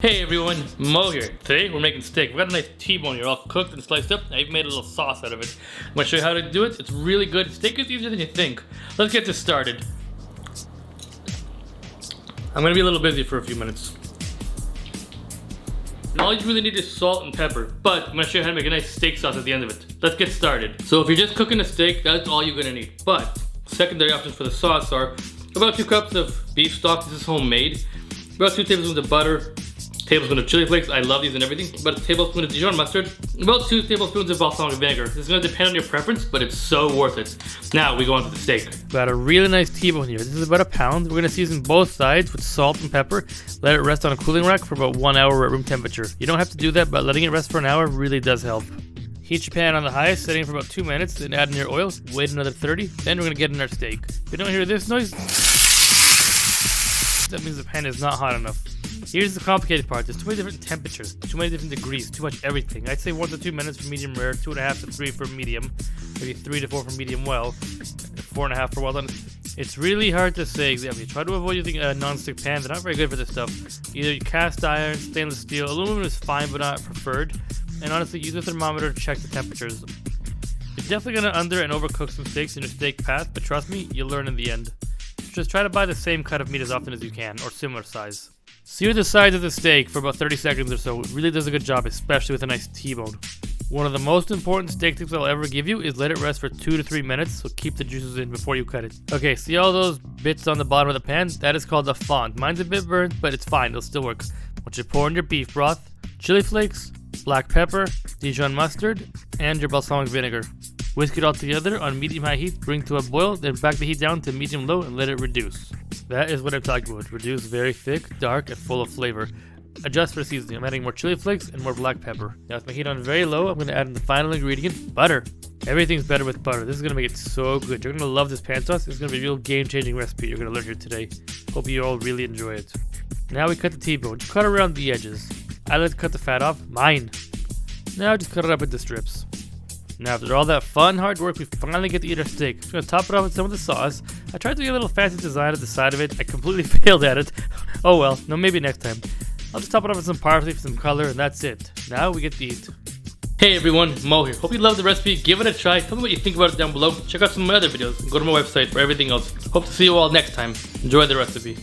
Hey everyone, Mo here. Today we're making steak. We've got a nice T-bone here, all cooked and sliced up. I've made a little sauce out of it. I'm going to show you how to do it. It's really good. Steak is easier than you think. Let's get this started. I'm going to be a little busy for a few minutes. And all you really need is salt and pepper, but I'm going to show you how to make a nice steak sauce at the end of it. Let's get started. So if you're just cooking a steak, that's all you're going to need. But secondary options for the sauce are about 2 cups of beef stock. This is homemade. About 2 tablespoons of butter. Tablespoon of chili flakes, I love these and everything. About a tablespoon of Dijon mustard. About 2 tablespoons of balsamic vinegar. This is going to depend on your preference, but it's so worth it. Now we go on to the steak. Got a really nice T-bone here. This is about a pound. We're going to season both sides with salt and pepper. Let it rest on a cooling rack for about 1 hour at room temperature. You don't have to do that, but letting it rest for an hour really does help. Heat your pan on the highest, setting it for about 2 minutes, then add in your oil. Wait another 30, then we're going to get in our steak. If you don't hear this noise, that means the pan is not hot enough. Here's the complicated part. There's too many different temperatures, too many different degrees, too much everything. I'd say 1 to 2 minutes for medium rare, 2.5 to 3 for medium, maybe 3 to 4 for medium well, 4.5 for well done. It's really hard to say exactly. Try to avoid using non-stick pans. They're not very good for this stuff. Either cast iron, stainless steel, aluminum is fine but not preferred. And honestly, use a thermometer to check the temperatures. You're definitely going to under and overcook some steaks in your steak path, but trust me, you'll learn in the end. Just try to buy the same cut of meat as often as you can, or similar size. Sear the sides of the steak for about 30 seconds or so. It really does a good job, especially with a nice T-bone. One of the most important steak tips I'll ever give you is let it rest for 2 to 3 minutes, so keep the juices in before you cut it. Okay, see all those bits on the bottom of the pan? That is called a fond. Mine's a bit burnt, but it's fine, it'll still work. Once you pour in your beef broth, chili flakes, black pepper, Dijon mustard, and your balsamic vinegar. Whisk it all together on medium-high heat, bring to a boil, then back the heat down to medium-low and let it reduce. That is what I'm talking about. Reduce very thick, dark, and full of flavor. Adjust for seasoning. I'm adding more chili flakes and more black pepper. Now with my heat on very low, I'm going to add in the final ingredient, butter. Everything's better with butter. This is going to make it so good. You're going to love this pan sauce. It's going to be a real game-changing recipe you're going to learn here today. Hope you all really enjoy it. Now we cut the T-bone. Just cut around the edges. I like to cut the fat off. Mine. Now just cut it up into strips. Now after all that fun, hard work, we finally get to eat our steak. I'm going to top it off with some of the sauce. I tried to get a little fancy design at the side of it. I completely failed at it. Oh well, no, maybe next time. I'll just top it off with some parsley for some color, and that's it. Now we get to eat. Hey everyone, Mo here. Hope you loved the recipe. Give it a try. Tell me what you think about it down below. Check out some of my other videos and go to my website for everything else. Hope to see you all next time. Enjoy the recipe.